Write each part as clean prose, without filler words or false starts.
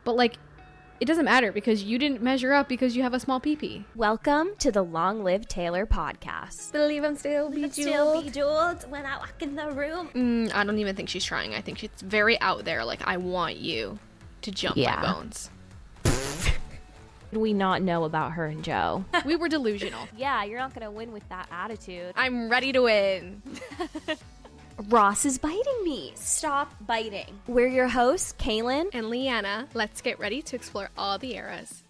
But like, it doesn't matter because you didn't measure up because you have a small pee-pee. Welcome to the Long Live Taylor podcast. Believe I'm still bejeweled when I walk in the room. I don't even think she's trying. I think it's very out there. Like, I want you to jump my bones. Did we not know about her and Joe? We were delusional. Yeah, you're not gonna win with that attitude. I'm ready to win. Ross is biting me. Stop biting. We're your hosts, Kaylan and Leanna. Let's get ready to explore all the eras.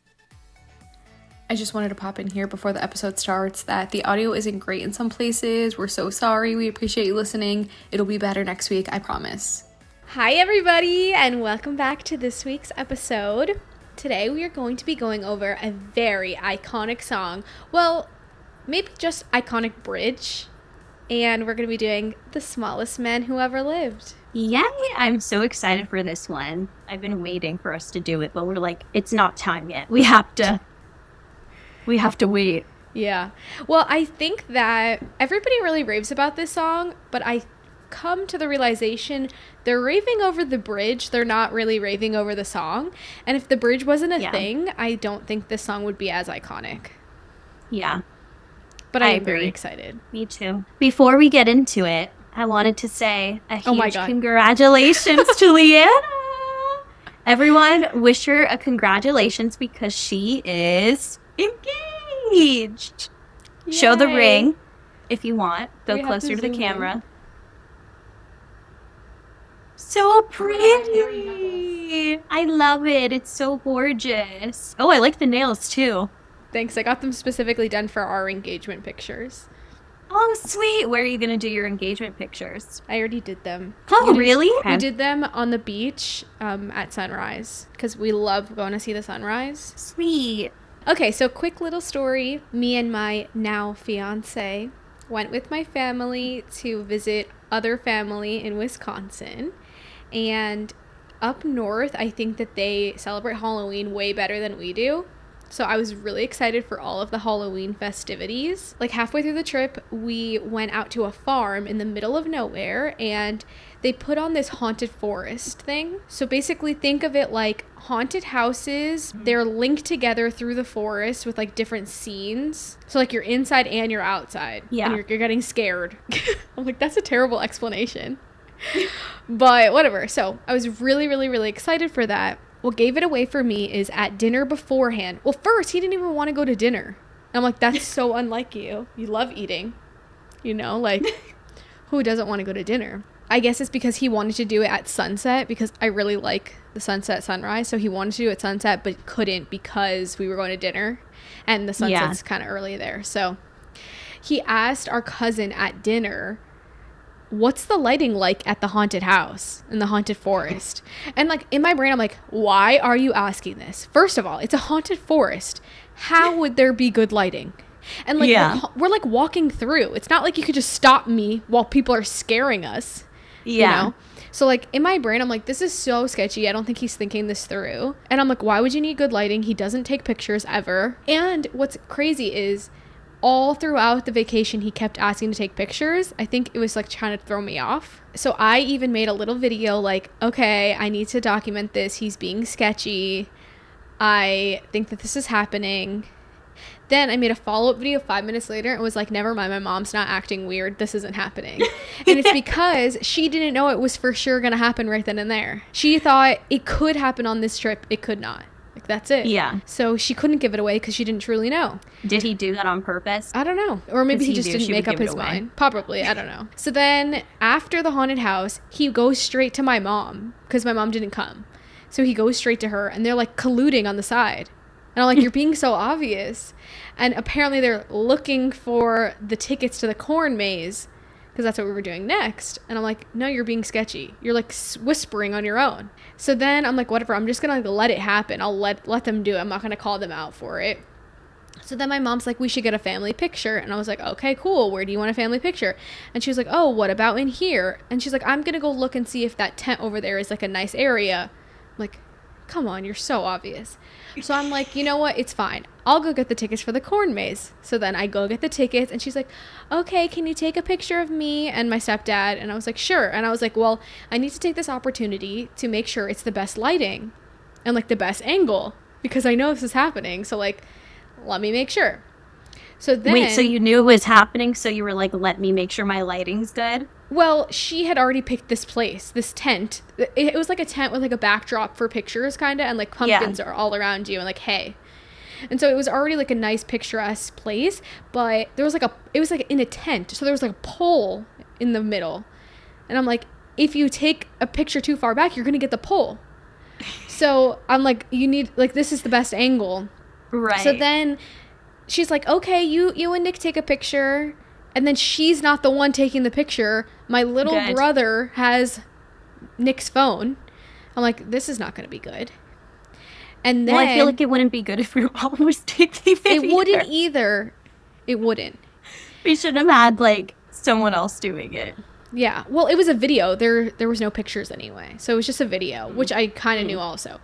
I just wanted to pop in here before the episode starts that the audio isn't great in some places. We're so sorry. We appreciate you listening. It'll be better next week, I promise. Hi, everybody, and welcome back to this week's episode. Today, we are going to be going over a very iconic song. Well, maybe just iconic bridge. And we're going to be doing The Smallest Man Who Ever Lived. Yay! I'm so excited for this one. I've been waiting for us to do it, but we're like, it's not time yet. We have to wait. Yeah. Well, I think that everybody really raves about this song, but I come to the realization they're raving over the bridge. They're not really raving over the song. And if the bridge wasn't a thing, I don't think this song would be as iconic. Yeah. But I am very excited. Me too. Before we get into it, I wanted to say a huge congratulations to Leanna. Everyone, wish her a congratulations because she is engaged. Yay. Show the ring if you want. Go closer to the camera. So pretty. I love it. It's so gorgeous. Oh, I like the nails too. Thanks. I got them specifically done for our engagement pictures. Oh, sweet. Where are you going to do your engagement pictures? I already did them. Oh, really? We did them on the beach at sunrise because we love going to see the sunrise. Sweet. Okay, so quick little story. Me and my now fiance went with my family to visit other family in Wisconsin. And up north, I think that they celebrate Halloween way better than we do. So I was really excited for all of the Halloween festivities. Like halfway through the trip, we went out to a farm in the middle of nowhere and they put on this haunted forest thing. So basically think of it like haunted houses. They're linked together through the forest with like different scenes. So like you're inside and you're outside. Yeah. And you're getting scared. I'm like, that's a terrible explanation. But whatever. So I was really, really, really excited for that. What gave it away for me is at dinner beforehand. Well, first, he didn't even want to go to dinner. I'm like, that's so unlike you. You love eating. You know, like, who doesn't want to go to dinner? I guess it's because he wanted to do it at sunset because I really like the sunset sunrise. So he wanted to do it at sunset, but couldn't because we were going to dinner. And the sunset's kind of early there. So he asked our cousin at dinner, what's the lighting like at the haunted house in the haunted forest? And like in my brain, I'm like, why are you asking this? First of all, it's a haunted forest. How would there be good lighting? And like, we're like walking through. It's not like you could just stop me while people are scaring us. You know? So like in my brain, I'm like, this is so sketchy. I don't think he's thinking this through. And I'm like, why would you need good lighting? He doesn't take pictures ever. And what's crazy is all throughout the vacation, he kept asking to take pictures. I think it was like trying to throw me off. So I even made a little video like, okay, I need to document this. He's being sketchy. I think that this is happening. Then I made a follow-up video 5 minutes later and was like, never mind, my mom's not acting weird. This isn't happening. And it's because she didn't know it was for sure going to happen right then and there. She thought it could happen on this trip. It could not. Like, that's it. Yeah. So she couldn't give it away because she didn't truly know. Did he do that on purpose? I don't know. Or maybe he just didn't make up his mind. Probably. I don't know. So then after the haunted house, he goes straight to my mom because my mom didn't come. So he goes straight to her and they're like colluding on the side. And I'm like, you're being so obvious. And apparently they're looking for the tickets to the corn maze because that's what we were doing next. And I'm like, no, you're being sketchy. You're like whispering on your own. So then I'm like, whatever, I'm just going to let it happen. I'll let them do it. I'm not going to call them out for it. So then my mom's like, we should get a family picture. And I was like, okay, cool. Where do you want a family picture? And she was like, oh, what about in here? And she's like, I'm going to go look and see if that tent over there is like a nice area. I'm like, come on, you're so obvious. So I'm like, you know what? It's fine. I'll go get the tickets for the corn maze. So then I go get the tickets and she's like, okay, can you take a picture of me and my stepdad? And I was like, sure. And I was like, well, I need to take this opportunity to make sure it's the best lighting. and like the best angle because I know this is happening. So like, let me make sure. So then, wait, so you knew it was happening, so you were like, let me make sure my lighting's good? Well, she had already picked this place, this tent. It was like a tent with like a backdrop for pictures kind of, and like pumpkins are all around you and like hay. And so it was already like a nice picturesque place, but there was like it was like in a tent. So there was like a pole in the middle. And I'm like, if you take a picture too far back, you're going to get the pole. So I'm like, you need, like, this is the best angle. Right. So then she's like, okay, you and Nick take a picture. And then she's not the one taking the picture. My little brother has Nick's phone. I'm like, this is not going to be good. And then, well, I feel like it wouldn't be good if we all was taking video. It wouldn't either. It wouldn't. We should have had, like, someone else doing it. Yeah. Well, it was a video. There was no pictures anyway. So it was just a video, which I kind of knew also.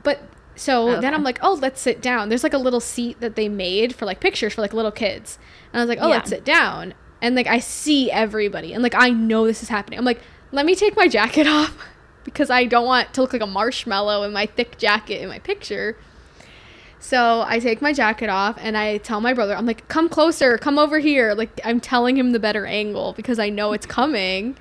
But so then I'm like, oh, let's sit down. There's like a little seat that they made for like pictures for like little kids. And I was like, oh, let's sit down. And like I see everybody. And like I know this is happening. I'm like, let me take my jacket off because I don't want to look like a marshmallow in my thick jacket in my picture. So I take my jacket off and I tell my brother, I'm like, come closer, come over here. Like I'm telling him the better angle because I know it's coming.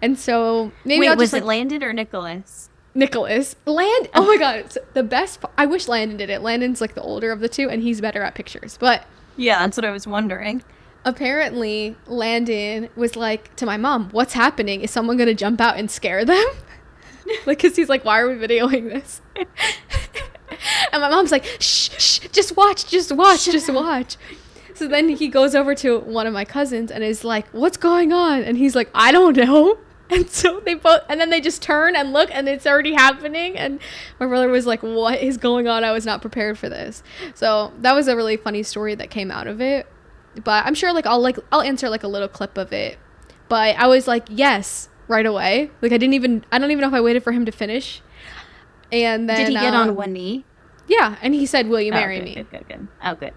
And so maybe Wait, I'll was just it Landon or Nicholas? Nicholas. Oh my God. It's the best. I wish Landon did it. Landon's like the older of the two and he's better at pictures. But yeah, that's what I was wondering. Apparently Landon was like to my mom, what's happening? Is someone going to jump out and scare them? Like, cause he's like, why are we videoing this? And my mom's like, shh, just watch. So then he goes over to one of my cousins and is like, what's going on? And he's like, I don't know. And so then they just turn and look and it's already happening. And my brother was like, what is going on? I was not prepared for this. So that was a really funny story that came out of it. But I'm sure I'll insert like a little clip of it. But I was like, yes, right away. Like I don't even know if I waited for him to finish. And then did he get on one knee? Yeah, and he said, will you marry me? Good. Oh, good.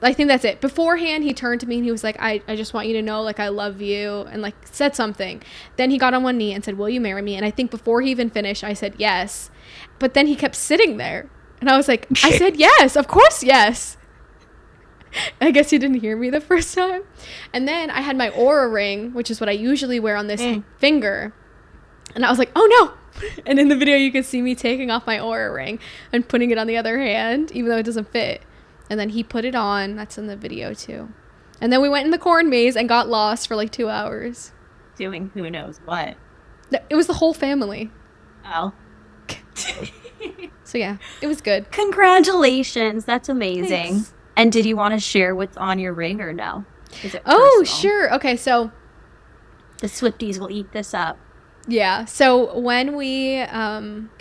I think that's it. Beforehand, he turned to me and he was like, I just want you to know, like, I love you, and, like, said something. Then he got on one knee and said, will you marry me? And I think before he even finished, I said yes. But then he kept sitting there. And I was like, I said yes, of course yes. I guess he didn't hear me the first time. And then I had my aura ring, which is what I usually wear on this finger. And I was like, oh, no. And in the video, you can see me taking off my aura ring and putting it on the other hand, even though it doesn't fit. And then he put it on. That's in the video, too. And then we went in the corn maze and got lost for like 2 hours. Doing who knows what. It was the whole family. Oh. So, yeah, it was good. Congratulations. That's amazing. Thanks. And did you want to share what's on your ring or no? Is it personal? Sure. Okay, so the Swifties will eat this up. Yeah. So when we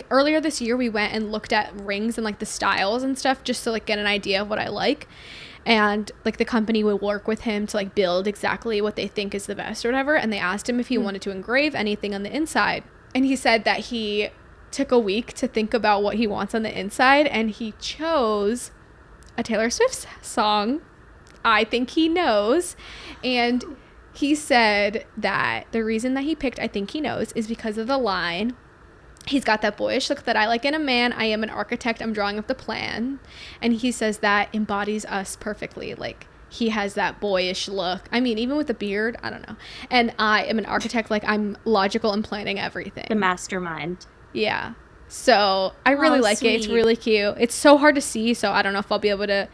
earlier this year we went and looked at rings and like the styles and stuff just to like get an idea of what I like, and like the company would work with him to like build exactly what they think is the best or whatever, and they asked him if he wanted to engrave anything on the inside, and he said that he took a week to think about what he wants on the inside, and he chose a Taylor Swift song, I Think He Knows. And he said that the reason that he picked I Think He Knows is because of the line, he's got that boyish look that I like in a man. I am an architect. I'm drawing up the plan. And he says that embodies us perfectly. Like, he has that boyish look. I mean, even with the beard, I don't know. And I am an architect. Like, I'm logical and planning everything. The mastermind. Yeah. So I really like it. It's really cute. It's so hard to see, so I don't know if I'll be able to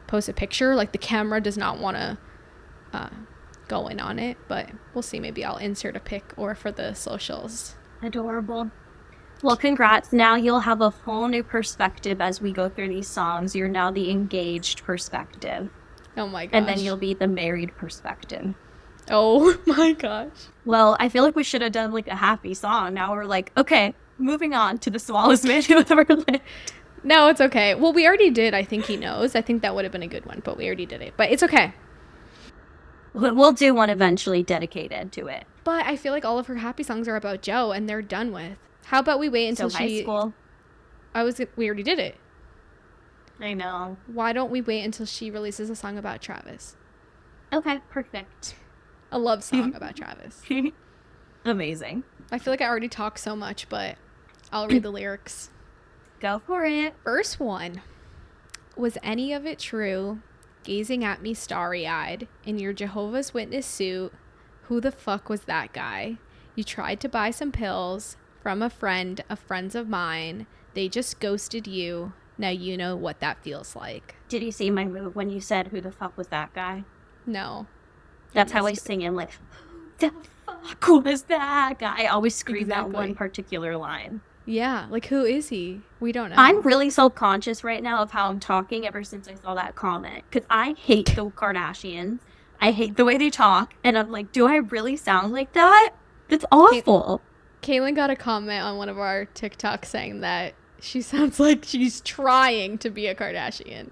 post a picture. Like, the camera does not want to go in on it, but we'll see. Maybe I'll insert a pic or for the socials. Adorable. Well, congrats. Now you'll have a whole new perspective as we go through these songs. You're now the engaged perspective. Oh my gosh. And then you'll be the married perspective. Oh my gosh. Well, I feel like we should have done like a happy song. Now we're like, okay, moving on to the smallest man who ever lived. No, it's okay. Well, we already did I Think He Knows. I think that would have been a good one, but we already did it. But it's okay. We'll do one eventually dedicated to it. But I feel like all of her happy songs are about Joe, and they're done with. How about we wait until high school? We already did it. I know. Why don't we wait until she releases a song about Travis? Okay, perfect. A love song about Travis. Amazing. I feel like I already talked so much, but I'll read the lyrics. Go for it. Verse 1. Was any of it true? Gazing at me starry-eyed in your Jehovah's Witness suit. Who the fuck was that guy? You tried to buy some pills from a friend of friends of mine. They just ghosted you. Now you know what that feels like. Did you see my move when you said, who the fuck was that guy? No. That's how I sing in, like, who the fuck was that guy? I always scream that one particular line. Yeah, like, who is he? We don't know. I'm really self-conscious right now of how I'm talking ever since I saw that comment. Because I hate the Kardashians. I hate the way they talk. And I'm like, do I really sound like that? That's awful. Kaylan got a comment on one of our TikToks saying that she sounds like she's trying to be a Kardashian.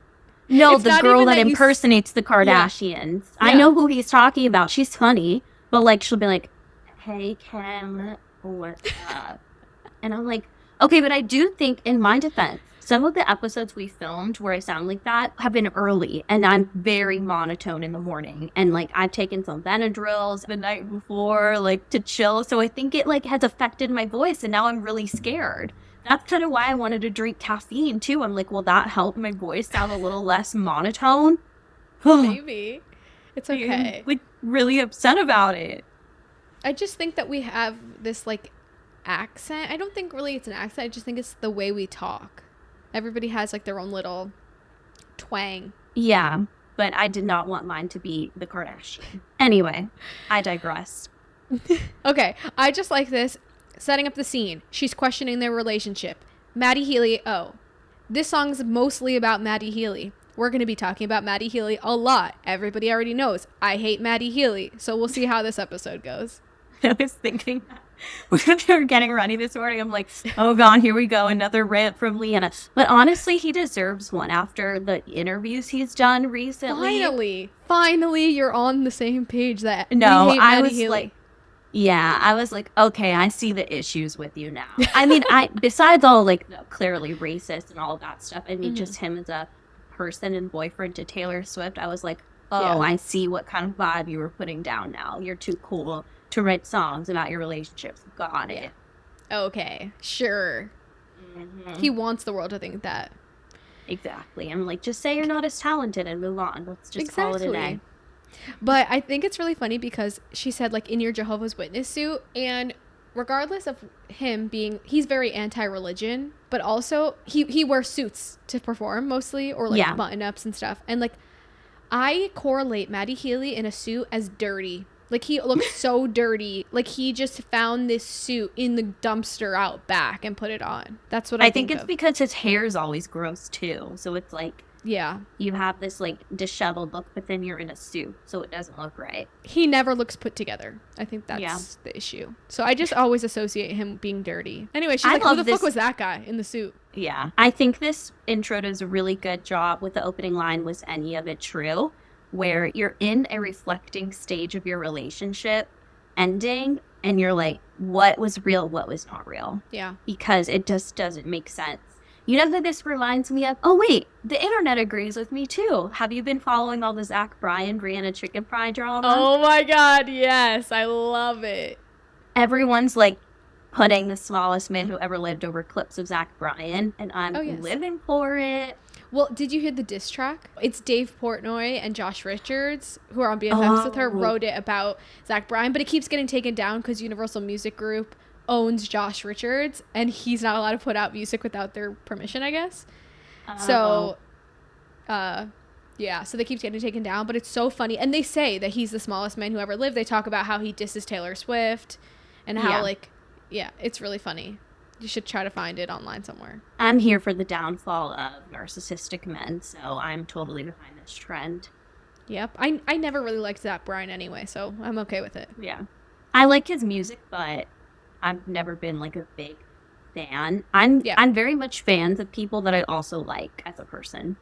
No, it's the girl that impersonates the Kardashians. Yeah. I know who he's talking about. She's funny. But, like, she'll be like, hey, Kim, what's up? And I'm like, okay, but I do think, in my defense, some of the episodes we filmed where I sound like that have been early, and I'm very monotone in the morning. And, like, I've taken some Benadryls the night before, like, to chill. So I think it, like, has affected my voice, and now I'm really scared. That's kind of why I wanted to drink caffeine, too. I'm like, will that help my voice sound a little less monotone? Maybe. It's okay. I'm, like, really upset about it. I just think that we have this, like, accent. I don't think really it's an accent. I just think it's the way we talk. Everybody has, like, their own little twang. Yeah, but I did not want mine to be the Kardashian. Anyway, I digress. Okay, I just like this. Setting up the scene. She's questioning their relationship. Maddie Healy. Oh, this song's mostly about Maddie Healy. We're going to be talking about Maddie Healy a lot. Everybody already knows I hate Maddie Healy, so we'll see how this episode goes. I was thinking when we were getting ready this morning, I'm like, oh god, here we go, another rant from Leanna. But honestly, he deserves one after the interviews he's done recently. Finally, you're on the same page that no, we hate I Maddie was Healy. Like, yeah, I was like, okay, I see the issues with you now. I mean, besides all like clearly racist and all of that stuff, I mean, just him as a person and boyfriend to Taylor Swift, I was like, oh, yeah. I see what kind of vibe you were putting down now. You're too cool to write songs about your relationships. Got it. Okay, sure. Mm-hmm. He wants the world to think that. Exactly. I'm like, just say you're not as talented and move on. Let's just call it a day. But I think it's really funny because she said, like, in your Jehovah's Witness suit, and regardless of him being, he's very anti-religion, but also he wears suits to perform mostly, or like button-ups and stuff. And like, I correlate Maddie Healy in a suit as dirty. Like, he looks so dirty. Like, he just found this suit in the dumpster out back and put it on. That's what I think it's because his hair is always gross, too. So it's like, yeah, you have this, like, disheveled look, but then you're in a suit, so it doesn't look right. He never looks put together. I think that's the issue. So I just always associate him being dirty. Anyway, she's like, who the fuck was that guy in the suit? Yeah. I think this intro does a really good job with the opening line, was any of it true? Where you're in a reflecting stage of your relationship ending, and you're like, what was real, what was not real? Yeah. Because it just doesn't make sense. You know that this reminds me of, oh wait, the internet agrees with me too. Have you been following all the Zach Bryan, Brianna chicken fry drama? Oh my god, yes. I love it. Everyone's like putting the smallest man who ever lived over clips of Zach Bryan, and I'm living for it. Well, did you hear the diss track? It's Dave Portnoy and Josh Richards, who are on BFFs with her, wrote it about Zach Bryan, but it keeps getting taken down because Universal Music Group owns Josh Richards, and he's not allowed to put out music without their permission, I guess. So, so they keep getting taken down, but it's so funny. And they say that he's the smallest man who ever lived. They talk about how he disses Taylor Swift and how, it's really funny. You should try to find it online somewhere. I'm here for the downfall of narcissistic men, so I'm totally behind this trend. Yep. I never really liked Zach Bryan anyway, so I'm okay with it. Yeah. I like his music, but I've never been like a big fan. I'm very much fans of people that I also like as a person.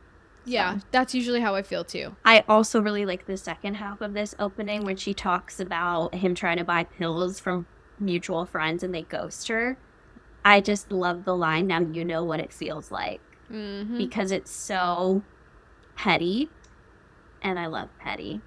So. Yeah, that's usually how I feel too. I also really like the second half of this opening when she talks about him trying to buy pills from mutual friends and they ghost her. I just love the line, now you know what it feels like. Mm-hmm. Because it's so petty, and I love petty.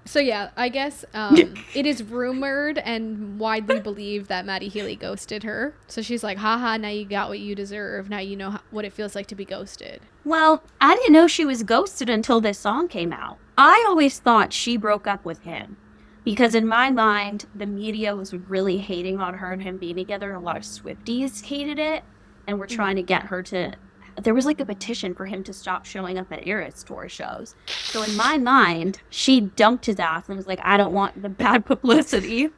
So yeah, I guess it is rumored and widely believed that Maddie Healy ghosted her. So she's like, haha, now you got what you deserve. Now you know what it feels like to be ghosted. Well, I didn't know she was ghosted until this song came out. I always thought she broke up with him. Because in my mind, the media was really hating on her and him being together. A lot of Swifties hated it and were trying to get her to... There was like a petition for him to stop showing up at Eras Tour shows. So in my mind, she dumped his ass and was like, I don't want the bad publicity.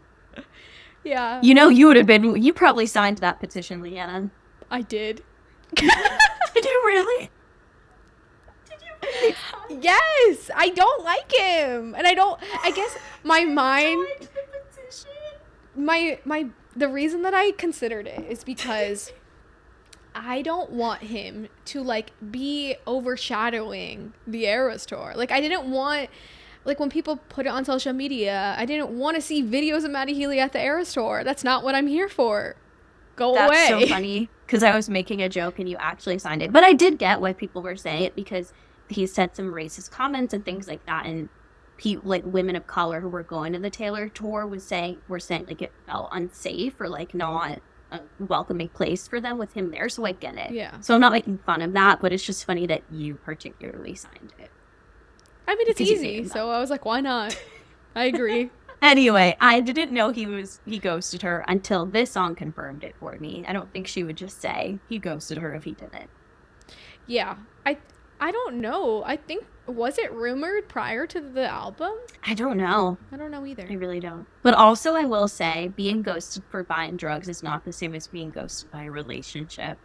Yeah. You know, you probably signed that petition, Leanna. I did. Did you really? Yes, I don't like him. And I guess my mind, the reason that I considered it is because I don't want him to like be overshadowing the Eras Tour. Like I didn't want, like when people put it on social media, I didn't want to see videos of Maddie Healy at the Eras Tour. That's not what I'm here for. Go away. That's so funny because I was making a joke and you actually signed it. But I did get why people were saying it because he said some racist comments and things like that. And like women of color who were going to the Taylor tour were saying like it felt unsafe or like not a welcoming place for them with him there, so I get it. Yeah. So I'm not making fun of that, but it's just funny that you particularly signed it. I mean, it's easy, so I was like, why not? I agree. Anyway, I didn't know he ghosted her until this song confirmed it for me. I don't think she would just say he ghosted her if he didn't. Yeah. I don't know. I think, was it rumored prior to the album? I don't know. I don't know either. I really don't. But also, I will say, being ghosted for buying drugs is not the same as being ghosted by a relationship.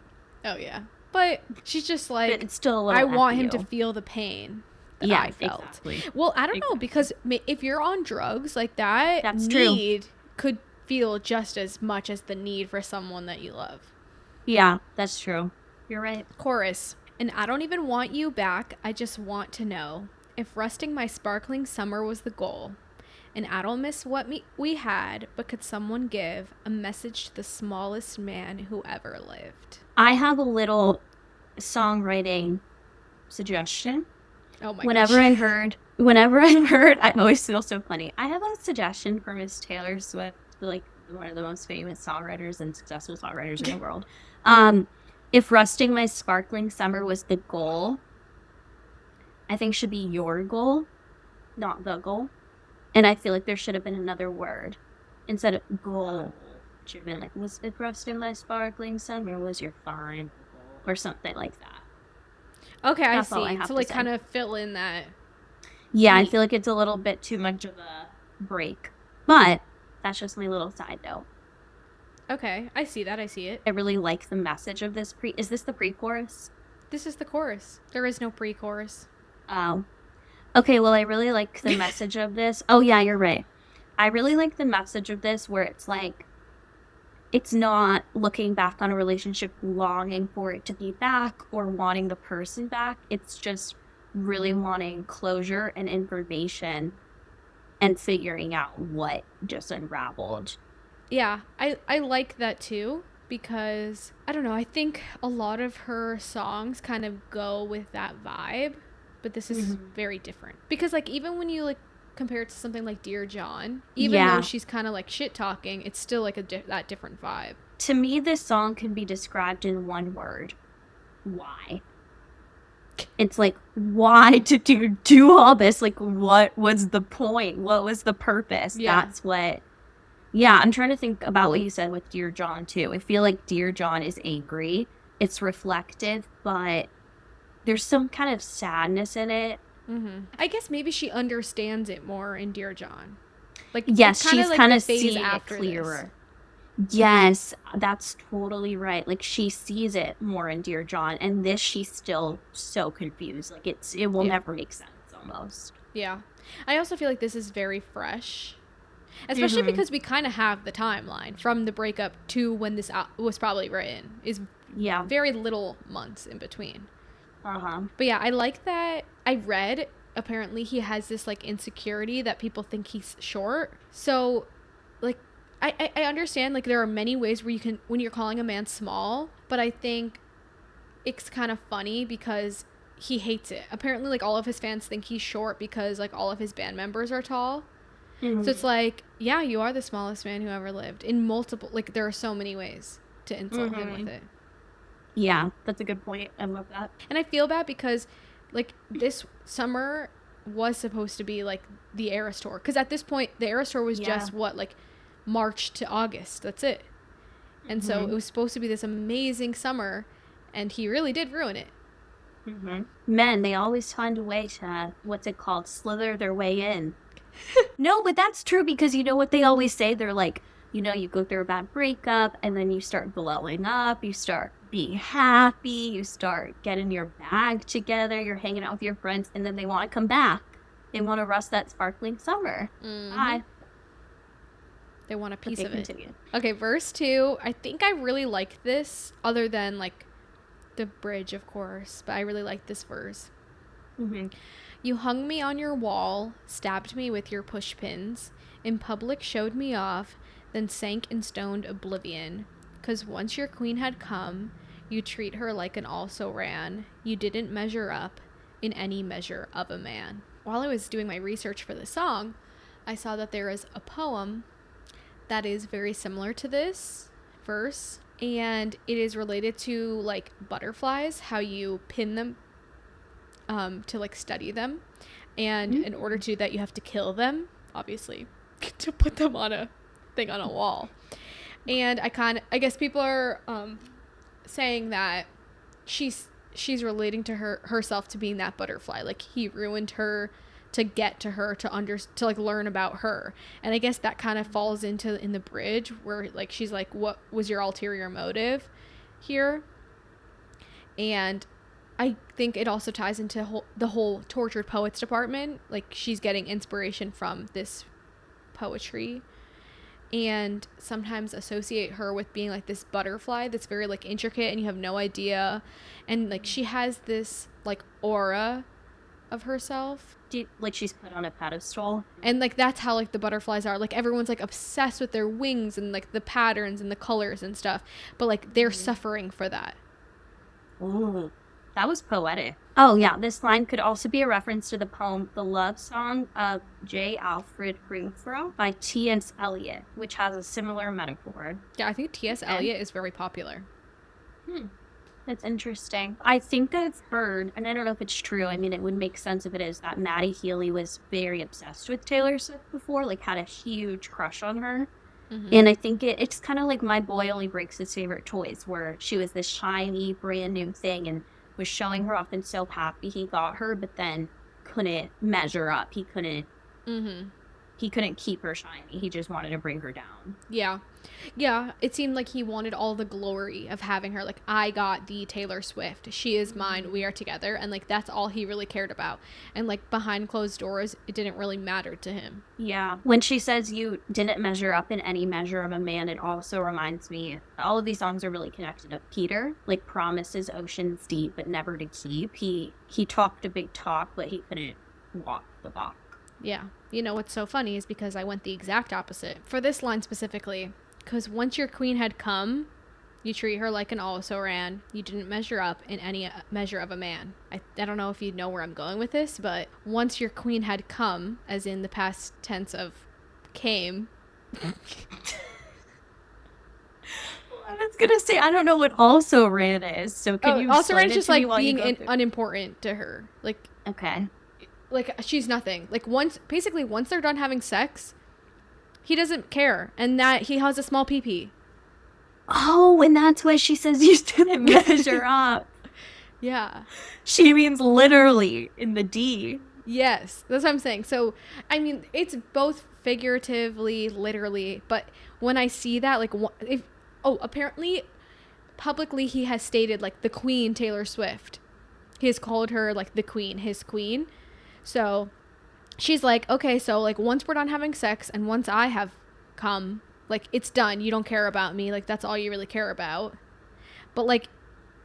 Oh, yeah. But she's just like, but it's still a little I want him to feel the pain that I felt. Exactly. Well, I don't know, because if you're on drugs like that, that's need true. Could feel just as much as the need for someone that you love. Yeah, that's true. You're right. Chorus. And I don't even want you back. I just want to know if rusting my sparkling summer was the goal. And I don't miss what we had, but could someone give a message to the smallest man who ever lived? I have a little songwriting suggestion. Oh my Whenever gosh. I heard, I always feel so funny. I have a suggestion for Miss Taylor Swift, like one of the most famous songwriters and successful songwriters in the world. If rusting my sparkling summer was the goal, I think should be your goal, not the goal. And I feel like there should have been another word instead of goal. It should have been like, was it rusting my sparkling summer was your fine goal? Or something like that. Okay, I see. So like kind of fill in that. Yeah, I feel like it's a little bit too much of a break. But that's just my little side note. Okay, I see that. I see it. I really like the message of this Is this the pre-chorus? This is the chorus. There is no pre-chorus. Oh. Okay, well, I really like the message of this. Oh, yeah, you're right. I really like the message of this where it's like, it's not looking back on a relationship longing for it to be back or wanting the person back. It's just really wanting closure and information and figuring out what just unraveled. Yeah, I like that too because, I don't know, I think a lot of her songs kind of go with that vibe, but this is very different. Because like even when you like compare it to something like Dear John, even though she's kind of like shit talking, it's still like that different vibe. To me, this song can be described in one word. Why? It's like, why did you do all this? Like, what was the point? What was the purpose? Yeah. That's what... Yeah, I'm trying to think about what you said with Dear John, too. I feel like Dear John is angry. It's reflective, but there's some kind of sadness in it. Mm-hmm. I guess maybe she understands it more in Dear John. Like, yes, she's like kind of seeing it clearer. This. Yes, that's totally right. Like, she sees it more in Dear John, and this she's still so confused. Like, it will never make sense, almost. Yeah. I also feel like this is very fresh. Especially because we kind of have the timeline from the breakup to when this was probably written. Is very little months in between. But yeah, I like that. I read apparently he has this like insecurity that people think he's short. So like I understand like there are many ways where you can, when you're calling a man small, but I think it's kind of funny because he hates it. Apparently, like, all of his fans think he's short because, like, all of his band members are tall. Mm-hmm. So it's like, yeah, you are the smallest man who ever lived. In multiple, like, there are so many ways to insult him with it. Yeah, that's a good point. I love that. And I feel bad because, like, this summer was supposed to be, like, the Eras Tour. Because at this point, the Eras Tour was just, like, March to August. That's it. And so it was supposed to be this amazing summer, and he really did ruin it. Men, they always find a way to, what's it called, slither their way in. No, but that's true, because you know what they always say? They're like, you know, you go through a bad breakup, and then you start blowing up, you start being happy, you start getting your bag together, you're hanging out with your friends, and then they want to come back. They want to rush that sparkling summer. Bye. They want a piece of it. Okay, verse 2. I think I really like this, other than, like, the bridge, of course, but I really like this verse. You hung me on your wall, stabbed me with your push pins, in public showed me off, then sank in stoned oblivion. 'Cause once your queen had come, you treat her like an also ran. You didn't measure up in any measure of a man. While I was doing my research for this song, I saw that there is a poem that is very similar to this verse, and it is related to, like, butterflies, how you pin them to, like, study them, and in order to do that you have to kill them, obviously, to put them on a thing on a wall. And I guess people are saying that she's relating to herself to being that butterfly, like he ruined her to get to her, to like learn about her. And I guess that kind of falls in the bridge where, like, she's like, what was your ulterior motive here? And I think it also ties into the whole tortured poets department. Like, she's getting inspiration from this poetry, and sometimes associate her with being like this butterfly that's very, like, intricate and you have no idea. And, like, she has this, like, aura of herself, like she's put on a pedestal, and, like, that's how, like, the butterflies are, like, everyone's, like, obsessed with their wings and, like, the patterns and the colors and stuff, but, like, they're suffering for that. Ooh, that was poetic. Oh yeah, this line could also be a reference to the poem The Love Song of J. Alfred Prufroe by T.S. Eliot, which has a similar metaphor. Yeah, I think T.S. Eliot is very popular. That's interesting. I think that it's heard, and I don't know if it's true, I mean, it would make sense if it is, that Maddie Healy was very obsessed with Taylor Swift before, like, had a huge crush on her. And I think it's kind of like My Boy Only Breaks His Favorite Toys, where she was this shiny, brand new thing, and was showing her off and so happy he got her, but then couldn't measure up. He couldn't keep her shiny. He just wanted to bring her down. Yeah, it seemed like he wanted all the glory of having her. Like, I got the Taylor Swift. She is mine. We are together. And, like, that's all he really cared about. And, like, behind closed doors, it didn't really matter to him. Yeah. When she says you didn't measure up in any measure of a man, it also reminds me, all of these songs are really connected to Peter. Like, promises oceans deep, but never to keep. He talked a big talk, but he couldn't walk the walk. Yeah. You know what's so funny is because I went the exact opposite. For this line specifically, because once your queen had come, you treat her like an also-ran. You didn't measure up in any measure of a man. I don't know if you know where I'm going with this, but once your queen had come, as in the past tense of came. I was going to say, I don't know what also-ran is, so can you also-ran is just like being unimportant to her. Like, okay. Like, she's nothing. Like, once they're done having sex, he doesn't care, and that he has a small pee-pee. Oh, and that's why she says you didn't measure up. Yeah. She means literally in the D. Yes, that's what I'm saying. So, I mean, it's both figuratively, literally, but when I see that, like, apparently, publicly he has stated, like, the queen Taylor Swift. He has called her, like, the queen, his queen. So she's like, okay, so, like, once we're done having sex and once I have come, like, it's done. You don't care about me. Like, that's all you really care about. But, like,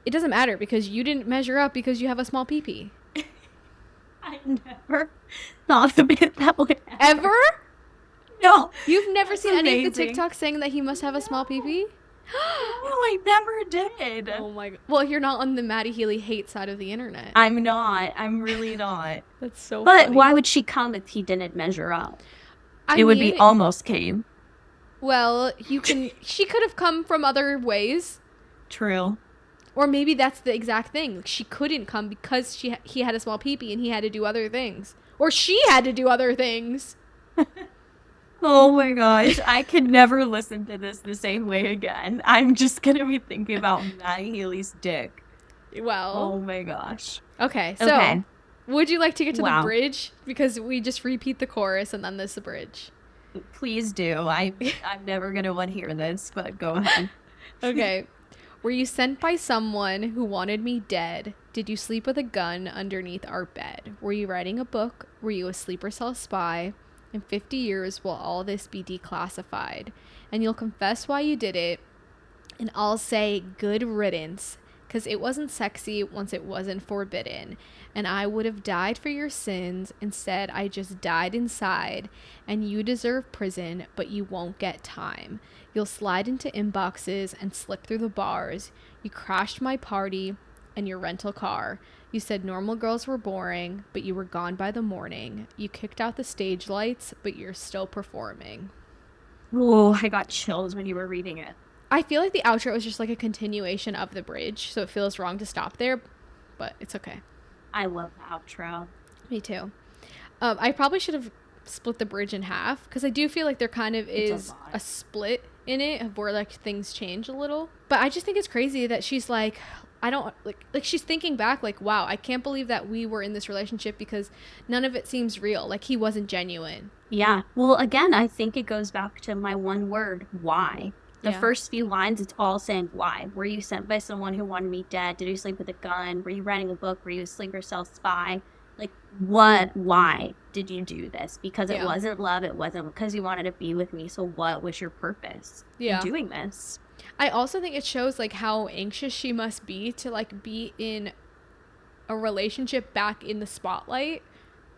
it doesn't matter because you didn't measure up because you have a small pee-pee. I never thought of it that way. Ever? No. You've never seen any of the TikToks saying that he must have a small pee-pee? Oh, I never did. Oh my god. Well, you're not on the Maddie Healy hate side of the internet. I'm not. I'm really not. That's so But funny. why would she come if he didn't measure up? I it mean, would be almost came. Well, she could have come from other ways. True. Or maybe that's the exact thing. She couldn't come because he had a small peepee and he had to do other things. Or she had to do other things. Oh my gosh. I could never listen to this the same way again. I'm just going to be thinking about Maddie Healy's dick. Well. Oh my gosh. Okay, so would you like to get to the bridge? Because we just repeat the chorus and then there's the bridge. Please do. I'm never going to want to hear this, but go ahead. Okay. Were you sent by someone who wanted me dead? Did you sleep with a gun underneath our bed? Were you writing a book? Were you a sleeper cell spy? In 50 years will all this be declassified, and you'll confess why you did it, and I'll say good riddance, 'cause it wasn't sexy once it wasn't forbidden, and I would have died for your sins. Instead, I just died inside, and you deserve prison, but you won't get time. You'll slide into inboxes and slip through the bars. You crashed my party and your rental car. You said normal girls were boring, but you were gone by the morning. You kicked out the stage lights, but you're still performing. Oh, I got chills when you were reading it. I feel like the outro was just like a continuation of the bridge, so it feels wrong to stop there, but it's okay. I love the outro. Me too. I probably should have split the bridge in half, because I do feel like there kind of is a split in it of where like things change a little. But I just think it's crazy that she's like, I don't like she's thinking back like, wow, I can't believe that we were in this relationship because none of it seems real. Like he wasn't genuine. Yeah. Well, again, I think it goes back to my one word, why. The first few lines, it's all saying why. Were you sent by someone who wanted me dead? Did you sleep with a gun? Were you writing a book?Ere you a sleeper cell spy? Like, what? Why did you do this? Because it wasn't love. It wasn't because you wanted to be with me. So what was your purpose in doing this? I also think it shows like how anxious she must be to like be in a relationship back in the spotlight.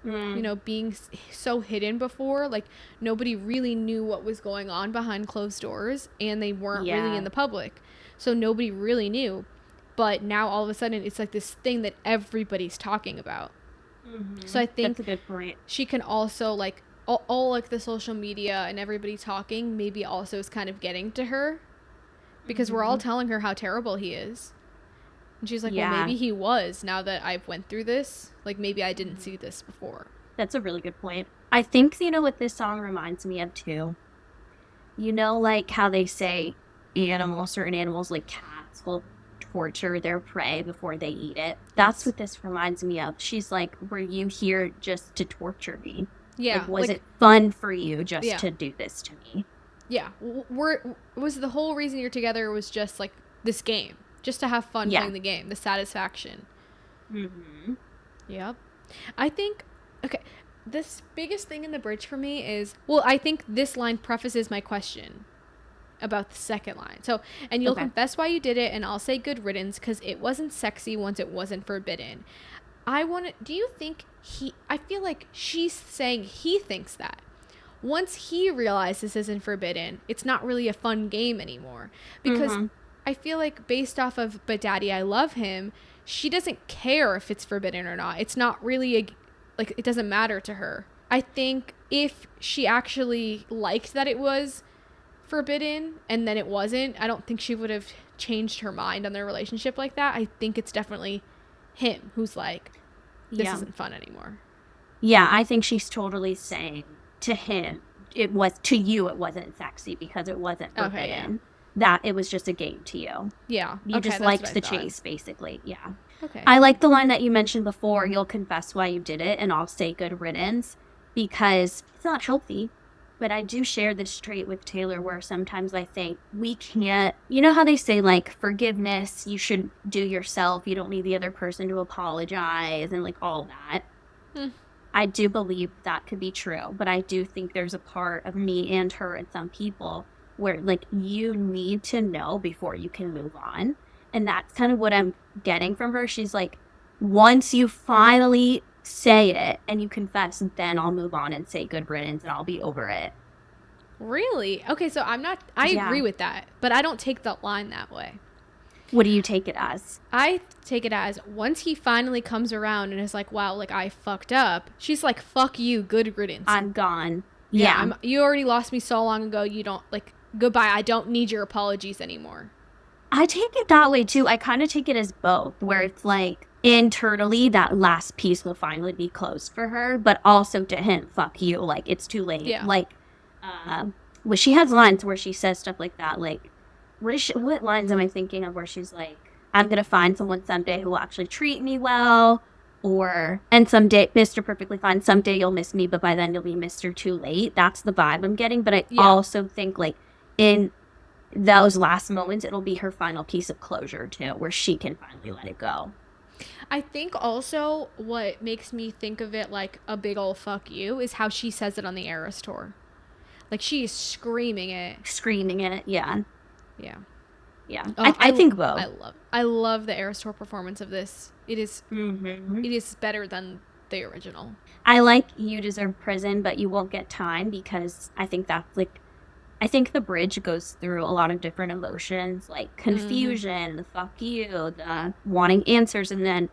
You know, being so hidden before, like nobody really knew what was going on behind closed doors, and they weren't really in the public, so nobody really knew. But now all of a sudden it's like this thing that everybody's talking about. So I think that's a good point. She can also like all like the social media and everybody talking maybe also is kind of getting to her, because we're all telling her how terrible he is. And she's like, well, maybe he was, now that I've went through this. Like, maybe I didn't see this before. That's a really good point. I think, you know what this song reminds me of, too? You know, like how they say certain animals, like cats, will torture their prey before they eat it. That's what this reminds me of. She's like, were you here just to torture me? Yeah. Like, was it fun for you just to do this to me? Yeah. Was the whole reason you're together was just, like, this game? Just to have fun playing the game, the satisfaction. Yep. I think, okay, this biggest thing in the bridge for me is, well, I think this line prefaces my question about the second line. So, and you'll confess why you did it, and I'll say good riddance, because it wasn't sexy once it wasn't forbidden. Do you think I feel like she's saying he thinks that. Once he realizes this isn't forbidden, it's not really a fun game anymore. Because I feel like based off of But Daddy, I Love Him, she doesn't care if it's forbidden or not. It's not really it doesn't matter to her. I think if she actually liked that it was forbidden and then it wasn't, I don't think she would have changed her mind on their relationship like that. I think it's definitely him who's like, this isn't fun anymore. Yeah, I think she's totally saying to him, it wasn't sexy because it wasn't forbidden. Okay, yeah. That it was just a game to you. Yeah. You just liked the chase, basically. Yeah. Okay. I like the line that you mentioned before, you'll confess why you did it, and I'll say good riddance, because it's not healthy. But I do share this trait with Taylor where sometimes I think we can't, you know how they say, like, forgiveness, you should do yourself. You don't need the other person to apologize and, like, all that. I do believe that could be true. But I do think there's a part of me and her and some people where, like, you need to know before you can move on. And that's kind of what I'm getting from her. She's like, once you finally say it and you confess, then I'll move on and say good riddance and I'll be over it. Really? Okay, so I agree with that, but I don't take the line that way. What do you take it as? I take it as once he finally comes around and is like, wow, like I fucked up. She's like, fuck you, good riddance. I'm gone. Yeah. You already lost me so long ago. You don't like, goodbye. I don't need your apologies anymore. I take it that way too. I kind of take it as both, where it's like internally that last piece will finally be closed for her, but also to him, fuck you. Like it's too late. Yeah. Like, well, she has lines where she says stuff like that. Like, what lines am I thinking of where she's like, I'm going to find someone someday who will actually treat me well. And someday, Mr. Perfectly Fine, someday you'll miss me, but by then you'll be Mr. Too Late. That's the vibe I'm getting. But I also think, like, in those last moments, it'll be her final piece of closure, too, where she can finally let it go. I think also what makes me think of it like a big old fuck you is how she says it on the Eras tour. Like, she is screaming it. Screaming it, yeah. Yeah. Yeah, I think both. I love the Eras Tour performance of this. It is it is better than the original. I like You Deserve Prison, but You Won't Get Time, because I think that's like, I think the bridge goes through a lot of different emotions, like confusion, the fuck you, the wanting answers, and then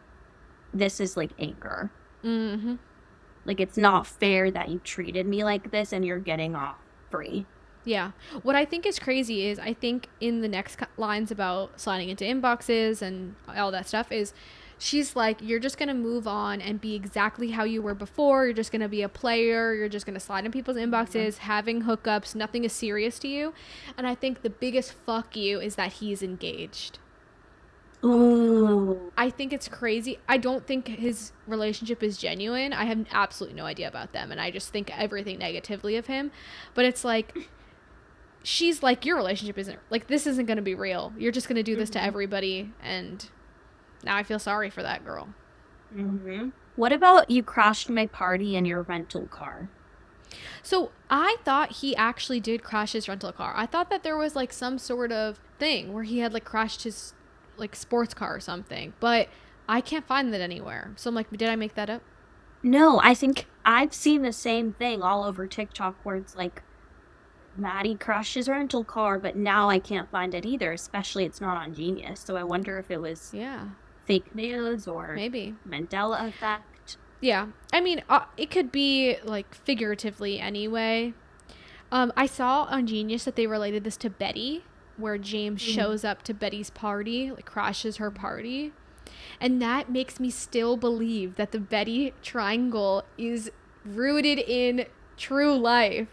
this is like anger. Like, it's not fair that you treated me like this and you're getting off free. Yeah. What I think is crazy is I think in the next lines about sliding into inboxes and all that stuff is she's like, you're just going to move on and be exactly how you were before. You're just going to be a player. You're just going to slide in people's inboxes, having hookups. Nothing is serious to you. And I think the biggest fuck you is that he's engaged. Ooh. I think it's crazy. I don't think his relationship is genuine. I have absolutely no idea about them. And I just think everything negatively of him. But it's like, she's like, your relationship isn't, like, this isn't going to be real. You're just going to do this to everybody. And now I feel sorry for that girl. What about you crashed my party in your rental car? So I thought he actually did crash his rental car. I thought that there was like some sort of thing where he had like crashed his like sports car or something, but I can't find that anywhere. So I'm like, did I make that up? No, I think I've seen the same thing all over TikTok where it's like, Maddie crashed his rental car, but now I can't find it either, especially it's not on Genius. So I wonder if it was fake news or maybe Mandela effect. Yeah. I mean, it could be like figuratively anyway. I saw on Genius that they related this to Betty, where James shows up to Betty's party, like crashes her party. And that makes me still believe that the Betty triangle is rooted in true life.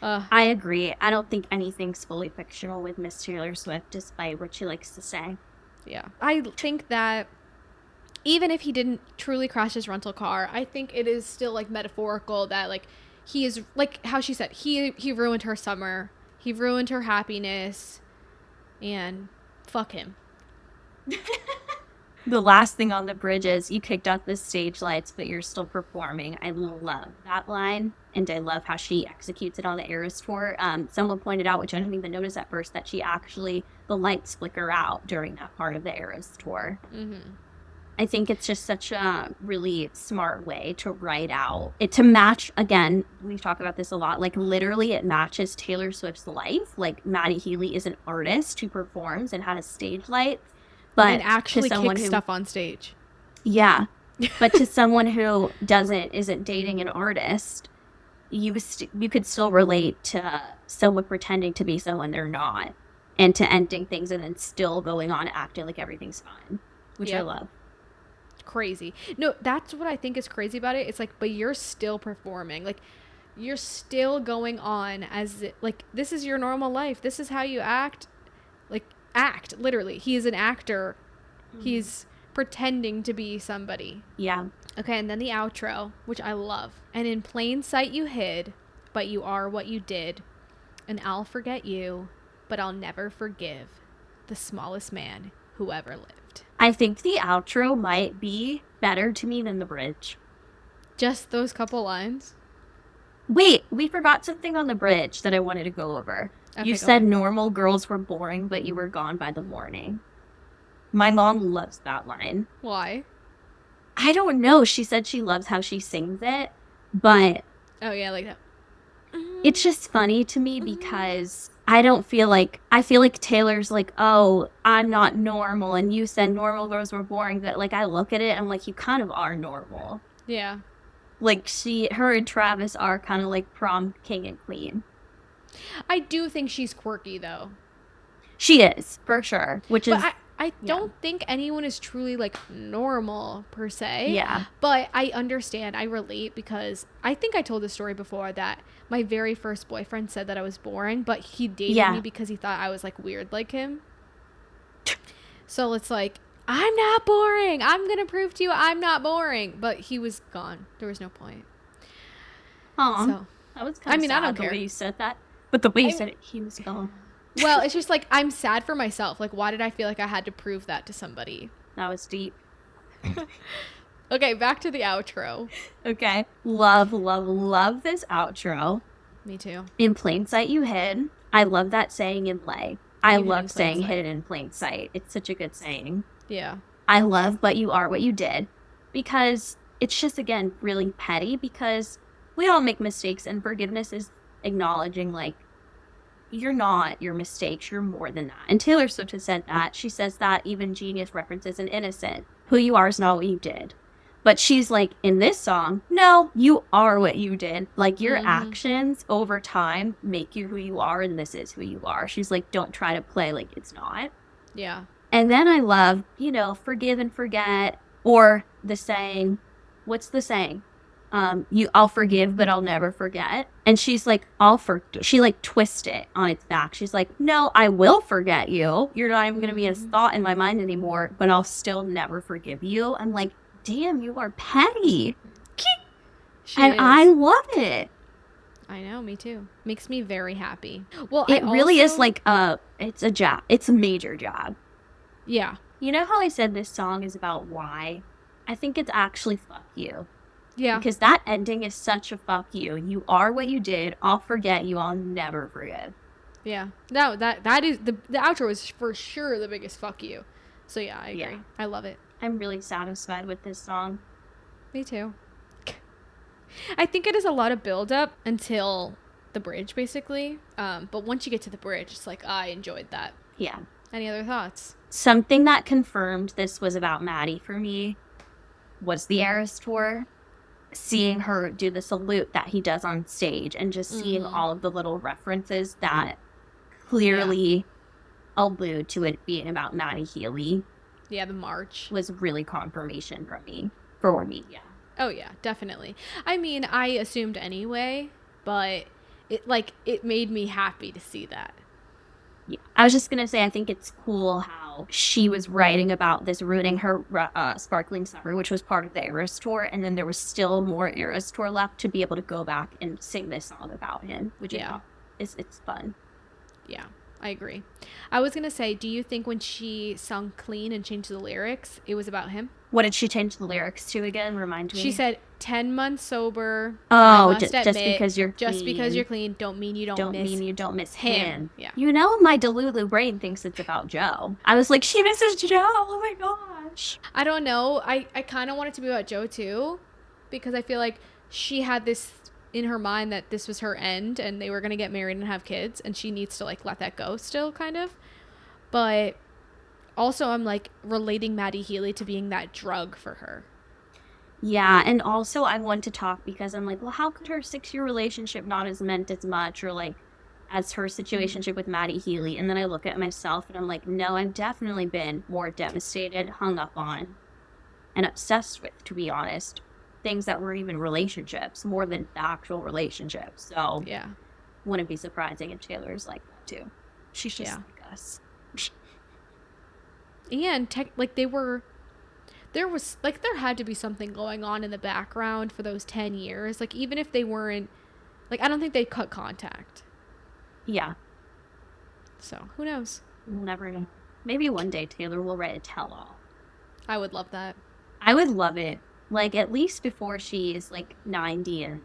I agree. I don't think anything's fully fictional with Miss Taylor Swift, despite what she likes to say. Yeah. I think that even if he didn't truly crash his rental car, I think it is still like metaphorical that like he is, like how she said, he ruined her summer. He ruined her happiness. And fuck him. The last thing on the bridge is, you kicked out the stage lights, but you're still performing. I love that line, and I love how she executes it on the Eras tour. Someone pointed out, which I didn't even notice at first, that the lights flicker out during that part of the Eras tour. I think it's just such a really smart way to write out it, to match, again, we talk about this a lot, like literally it matches Taylor Swift's life. Like, Maddie Healy is an artist who performs and has stage lights. But and actually kicks stuff on stage. Yeah. But to someone who isn't dating an artist, you could still relate to someone pretending to be someone they're not, and to ending things and then still going on acting like everything's fine, which I love. Crazy. No, that's what I think is crazy about it. It's like, but you're still performing. Like, you're still going on as like, this is your normal life. This is how you act. Like, act, literally. He is an actor. He's pretending to be somebody. Yeah. Okay, and then the outro, which I love. And in plain sight you hid, but you are what you did. And I'll forget you, but I'll never forgive the smallest man who ever lived. I think the outro might be better to me than the bridge. Just those couple lines? Wait, we forgot something on the bridge that I wanted to go over. Okay, you said normal girls were boring, but you were gone by the morning. My mom loves that line. Why? I don't know. She said she loves how she sings it, but... Oh, yeah, like that. it's just funny to me because I feel like Taylor's like, oh, I'm not normal, and you said normal girls were boring, but like I look at it, I'm like, you kind of are normal. Yeah. Like her and Travis are kind of like prom king and queen. I do think she's quirky though. She is, for sure. I don't think anyone is truly like normal per se. Yeah. But I understand. I relate because I think I told the story before that my very first boyfriend said that I was boring, but he dated me because he thought I was like weird like him. So it's like, I'm not boring. I'm going to prove to you I'm not boring. But he was gone. There was no point. Oh, so, that was kind of sad. I don't care the way you said that. But the way you said it, he was gone. Well, it's just like, I'm sad for myself. Like, why did I feel like I had to prove that to somebody? That was deep. Okay, back to the outro. Okay. Love, love, love this outro. Me too. In plain sight you hid. I love that saying in lay. I love saying hidden in plain sight. It's such a good saying. Yeah. I love but you are what you did. Because it's just, again, really petty because we all make mistakes, and forgiveness is acknowledging, like, you're not your mistakes, you're more than that. And Taylor Swift has said that. She says that even genius references an innocent. Who you are is not what you did. But she's like, in this song, no, you are what you did. Like, your actions over time make you who you are, and this is who you are. She's like, don't try to play like it's not. Yeah. And then I love, forgive and forget, or the saying, what's the saying? I'll forgive, but I'll never forget. And she's like, she like twists it on its back. She's like, no, I will forget you. You're not even going to be a thought in my mind anymore, but I'll still never forgive you. I'm like, damn, you are petty. I love it. I know, me too. Makes me very happy. Well, it really is like, it's a job. It's a major job. Yeah. You know how I said this song is about why? I think it's actually fuck you. Yeah. Because that ending is such a fuck you. You are what you did. I'll forget you. I'll never forgive. Yeah. No, that is the outro is for sure the biggest fuck you. So yeah, I agree. Yeah. I love it. I'm really satisfied with this song. Me too. I think it is a lot of build up until the bridge, basically. But once you get to the bridge, it's like, I enjoyed that. Yeah. Any other thoughts? Something that confirmed this was about Maddie for me was the Eras tour. Seeing her do the salute that he does on stage and just seeing all of the little references that clearly allude to it being about Maddie Healy. Yeah, the march was really confirmation for me. Yeah. Oh yeah, definitely. I mean, I assumed anyway, but it made me happy to see that. Yeah. I was just going to say, I think it's cool how she was writing about this ruining her Sparkling Summer, which was part of the Eras tour, and then there was still more Eras tour left to be able to go back and sing this song about him, which it's fun. Yeah, I agree. I was going to say, do you think when she sung Clean and changed the lyrics, it was about him? What did she change the lyrics to again? Remind me. She said, 10 months sober. Oh, just because you're clean. Just because you're clean don't mean you don't miss him. Yeah. My Delulu brain thinks it's about Joe. I was like, she misses Joe. Oh my gosh. I don't know. I kind of want it to be about Joe too, because I feel like she had this in her mind that this was her end and they were going to get married and have kids, and she needs to like let that go still kind of. But also I'm like relating Maddie Healy to being that drug for her. Yeah, and also I want to talk because I'm like, well, how could her 6-year relationship not as meant as much, or like as her situationship with Maddie Healy? And then I look at myself and I'm like, no, I've definitely been more devastated, hung up on, and obsessed with, to be honest, things that were even relationships more than the actual relationships. So yeah, wouldn't be surprising if Taylor's like that too. She's just like us. And there had to be something going on in the background for those 10 years. Like, even if they weren't, like, I don't think they cut contact. Yeah. So, who knows? We'll never know. Maybe one day Taylor will write a tell-all. I would love that. I would love it. Like, at least before she is, like, 90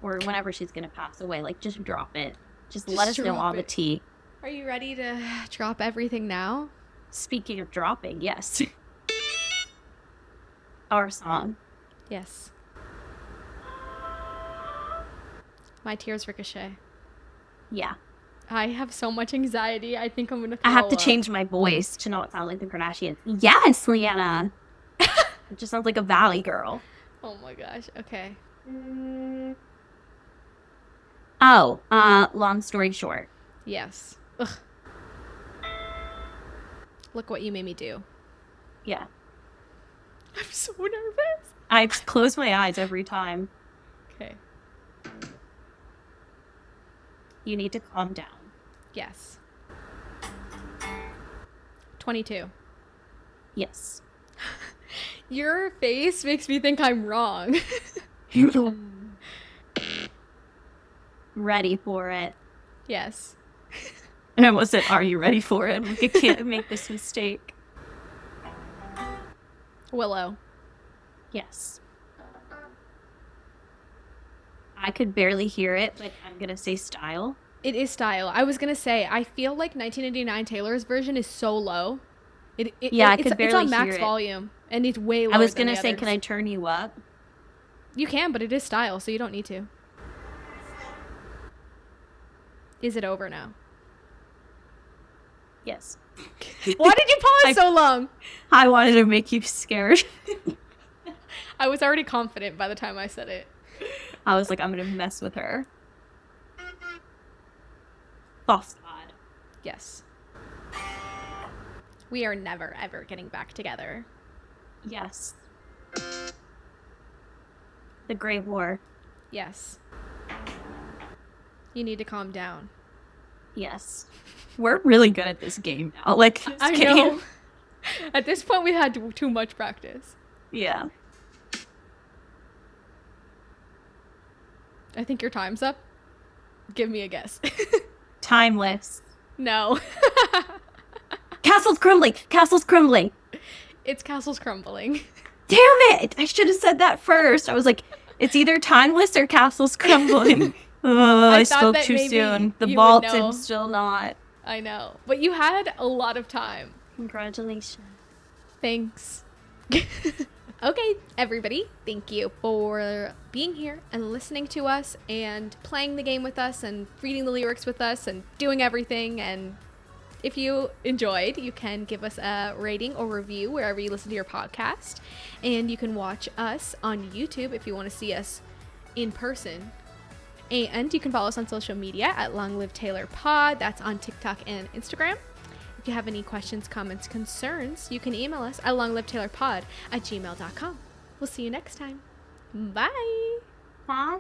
or whenever she's going to pass away. Like, just drop it. Just let us know all the tea. Are you ready to drop everything now? Speaking of dropping, yes. Our song. Yes. My tears ricochet. Yeah. I have so much anxiety. I think I'm going to throw I have to up. change my voice to not sound like the Kardashians. Yes, Leanna. It just sounds like a valley girl. Oh my gosh. Okay. Oh, long story short. Yes. Ugh. Look what you made me do. Yeah. I'm so nervous. I close my eyes every time. Okay. You need to calm down. Yes. 22. Yes. Your face makes me think I'm wrong. Ready for it. Yes. And I almost said, are you ready for it? Like, I can't make this mistake. Willow. Yes. I could barely hear it, but I'm going to say style. It is style. I was going to say, I feel like 1989 Taylor's version is so low. I could barely hear it. It's on max volume, and it's way lower. I was going to say, others. can I turn you up? You can, but it is style, so you don't need to. Is it over now? Yes. Why did you pause so long? I wanted to make you scared. I was already confident by the time I said it. I was like, I'm going to mess with her. False god. Yes. We are never, ever getting back together. Yes. The Great War. Yes. You need to calm down. Yes. We're really good at this game now. Like, this I game. know. At this point, we had too much practice. Yeah. I think your time's up. Give me a guess. Timeless. No. Castle's crumbling. Castle's crumbling. It's Castle's Crumbling. Damn it. I should have said that first. I was like, it's either timeless or Castle's crumbling. Oh, I spoke too soon. The vault and still not. I know. But you had a lot of time. Congratulations. Thanks. Okay, everybody, thank you for being here and listening to us and playing the game with us and reading the lyrics with us and doing everything. And if you enjoyed, you can give us a rating or review wherever you listen to your podcast. And you can watch us on YouTube if you want to see us in person. And you can follow us on social media at Long Live Taylor Pod. That's on TikTok and Instagram. If you have any questions, comments, concerns, you can email us at longlivetaylorpod@gmail.com. We'll see you next time. Bye. Bye.